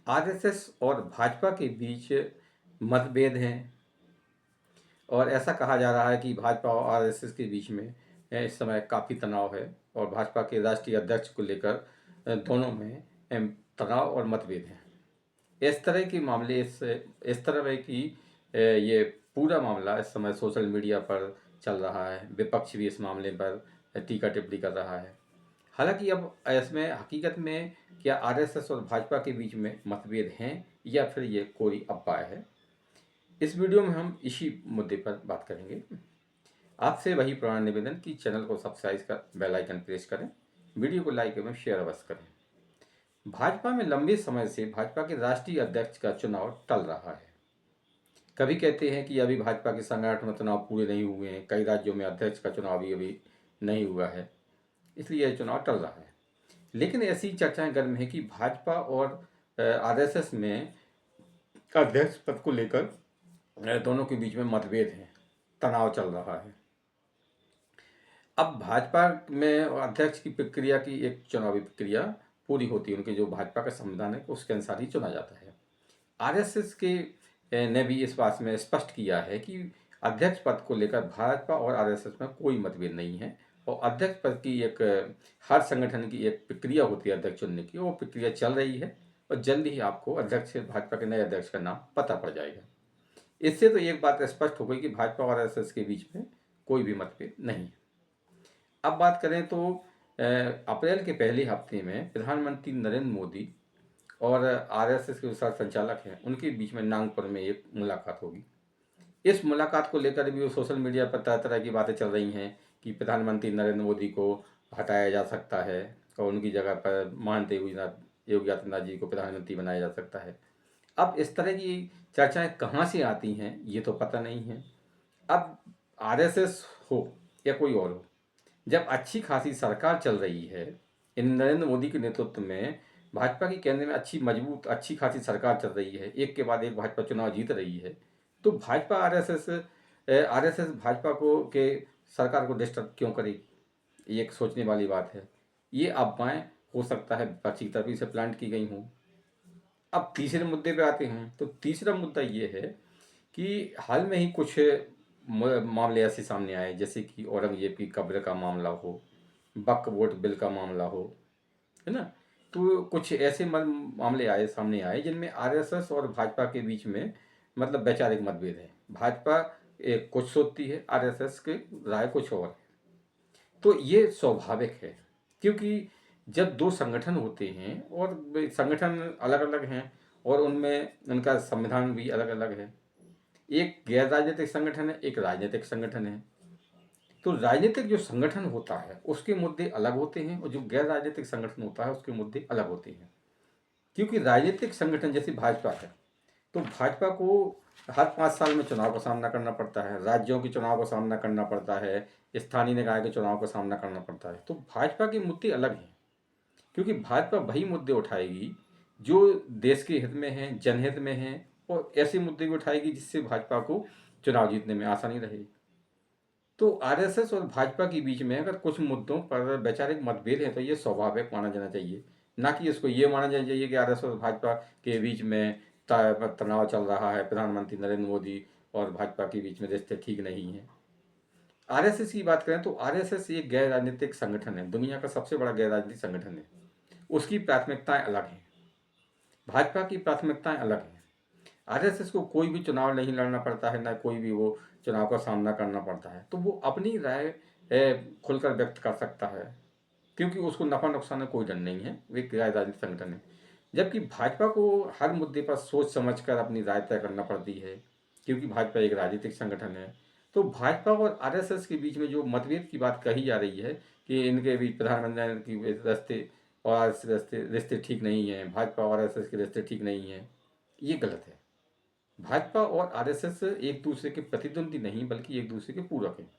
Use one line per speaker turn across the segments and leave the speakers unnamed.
RSS और भाजपा के बीच मतभेद हैं और ऐसा कहा जा रहा है कि भाजपा और आरएसएस के बीच में इस समय काफ़ी तनाव है और भाजपा के राष्ट्रीय अध्यक्ष को लेकर दोनों में तनाव और मतभेद हैं। इस तरह के मामले इस तरह है कि ये पूरा मामला इस समय सोशल मीडिया पर चल रहा है। विपक्ष भी इस मामले पर टीका टिप्पणी कर रहा है। हालांकि अब इसमें हकीकत में क्या आरएसएस और भाजपा के बीच में मतभेद हैं या फिर ये कोई अफवाह है, इस वीडियो में हम इसी मुद्दे पर बात करेंगे। आपसे वही पुराना निवेदन कि चैनल को सब्सक्राइब कर बेल आइकन प्रेस करें, वीडियो को लाइक एवं शेयर अवश्य करें। भाजपा में लंबे समय से भाजपा के राष्ट्रीय अध्यक्ष का चुनाव टल रहा है। कभी कहते हैं कि अभी भाजपा के संगठन चुनाव पूरे नहीं हुए हैं, कई राज्यों में अध्यक्ष का चुनाव अभी नहीं हुआ है, इसलिए यह चुनाव टल रहा है। लेकिन ऐसी चर्चाएं गर्म है कि भाजपा और आरएसएस में अध्यक्ष पद को लेकर दोनों के बीच में मतभेद है, तनाव चल रहा है। अब भाजपा में अध्यक्ष की प्रक्रिया की एक चुनावी प्रक्रिया पूरी होती है, उनके जो भाजपा का संविधान है उसके अनुसार ही चुना जाता है। आरएसएस के ने भी इस बात में स्पष्ट किया है कि अध्यक्ष पद को लेकर भाजपा और आरएसएस में कोई मतभेद नहीं है और अध्यक्ष पद की एक हर संगठन की एक प्रक्रिया होती है अध्यक्ष चुनने की, वो प्रक्रिया चल रही है और जल्द ही आपको भाजपा के नए अध्यक्ष का नाम पता पड़ जाएगा। इससे तो एक बात स्पष्ट हो गई कि भाजपा और आरएसएस के बीच में कोई भी मतभेद नहीं है। अब बात करें तो अप्रैल के पहले हफ्ते में प्रधानमंत्री नरेंद्र मोदी और आरएसएस के जो संचालक हैं उनके बीच में नागपुर में एक मुलाकात होगी। इस मुलाकात को लेकर भी वो सोशल मीडिया पर तरह तरह की बातें चल रही हैं कि प्रधानमंत्री नरेंद्र मोदी को हटाया जा सकता है और उनकी जगह पर मानते हुए योगी आदित्यनाथ जी को प्रधानमंत्री बनाया जा सकता है। अब इस तरह की चर्चाएं कहाँ से आती हैं ये तो पता नहीं है। अब आरएसएस हो या कोई और हो, जब अच्छी खासी सरकार चल रही है इन नरेंद्र मोदी के नेतृत्व में, भाजपा की केंद्र में अच्छी मजबूत अच्छी खासी सरकार चल रही है, एक के बाद एक भाजपा चुनाव जीत रही है, तो भाजपा आरएसएस भाजपा को के सरकार को डिस्टर्ब क्यों करेगी? ये एक सोचने वाली बात है। ये अफवाहें हो सकता है विपक्षी की तरफ से प्लांट की गई हों। अब तीसरे मुद्दे पे आते हैं तो तीसरा मुद्दा ये है कि हाल में ही कुछ मामले ऐसे सामने आए जैसे कि औरंगजेब की कब्र का मामला हो, वक्फ बोर्ड बिल का मामला हो, है ना। तो कुछ ऐसे मामले सामने आए जिनमें आरएसएस और भाजपा के बीच में मतलब वैचारिक मतभेद है। भाजपा एक कुछ सोचती है, आरएसएस के राय कुछ और है। तो ये स्वाभाविक है क्योंकि जब दो संगठन होते हैं और संगठन अलग अलग हैं और उनमें उनका संविधान भी अलग अलग है, एक गैर राजनीतिक संगठन है, एक राजनीतिक संगठन है, तो राजनीतिक जो संगठन होता है उसके मुद्दे अलग होते हैं और जो गैर राजनीतिक संगठन होता है उसके मुद्दे अलग होते हैं। क्योंकि राजनीतिक संगठन जैसे भाजपा है तो भाजपा को हर 5 साल में चुनाव का सामना करना पड़ता है, राज्यों के चुनाव का सामना करना पड़ता है, स्थानीय निकाय के चुनाव का सामना करना पड़ता है। तो भाजपा के मुद्दे अलग हैं क्योंकि भाजपा वही मुद्दे उठाएगी जो देश के हित में हैं, जनहित में हैं और ऐसे मुद्दे भी उठाएगी जिससे भाजपा को चुनाव जीतने में आसानी रहे। तो आरएसएस और भाजपा के बीच में अगर कुछ मुद्दों पर वैचारिक मतभेद है तो ये स्वाभाविक माना जाना चाहिए, ना कि इसको ये माना जाना चाहिए कि आरएसएस और भाजपा के बीच में तनाव चल रहा है, प्रधानमंत्री नरेंद्र मोदी और भाजपा के बीच में रिश्ते ठीक नहीं है। आरएसएस की बात करें तो आरएसएस एक गैर राजनीतिक संगठन है, दुनिया का सबसे बड़ा गैर राजनीतिक संगठन है। उसकी प्राथमिकताएं अलग हैं, भाजपा की प्राथमिकताएं अलग हैं। आरएसएस को कोई भी चुनाव नहीं लड़ना पड़ता है, ना कोई भी वो चुनाव का सामना करना पड़ता है, तो वो अपनी राय खुलकर व्यक्त कर सकता है क्योंकि उसको नफा नुकसान में कोई डर नहीं है, वो एक गैर राजनीतिक संगठन है। जबकि भाजपा को हर मुद्दे पर सोच समझकर अपनी राय तय करना पड़ती है क्योंकि भाजपा एक राजनीतिक संगठन है। तो भाजपा और आरएसएस के बीच में जो मतभेद की बात कही जा रही है कि इनके बीच प्रधानमंत्री की रास्ते और रिश्ते ठीक नहीं हैं, भाजपा और आरएसएस के रिश्ते ठीक नहीं हैं, ये गलत है। भाजपा और आरएसएस एक दूसरे के प्रतिद्वंदी नहीं बल्कि एक दूसरे के पूरक हैं।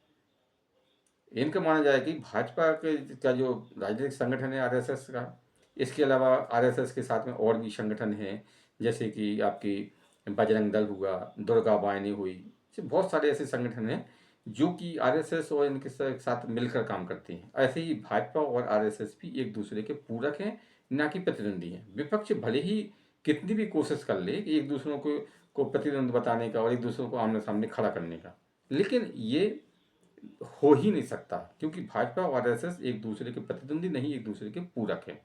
इनका माना जाए कि भाजपा के का जो राजनीतिक संगठन है आरएसएस का, इसके अलावा आरएसएस के साथ में और भी संगठन हैं जैसे कि आपकी बजरंग दल हुआ, दुर्गा वाहिनी हुई, बहुत सारे ऐसे संगठन हैं जो कि आरएसएस और इनके साथ मिलकर काम करते हैं। ऐसे ही भाजपा और आरएसएस भी एक दूसरे के पूरक हैं, ना कि प्रतिद्वंदी हैं। विपक्ष भले ही कितनी भी कोशिश कर ले कि एक दूसरों को प्रतिद्वंद बताने का और एक दूसरों को आमने सामने खड़ा करने का, लेकिन ये हो ही नहीं सकता, क्योंकि भाजपा और आरएसएस एक दूसरे के प्रतिद्वंदी नहीं, एक दूसरे के पूरक हैं।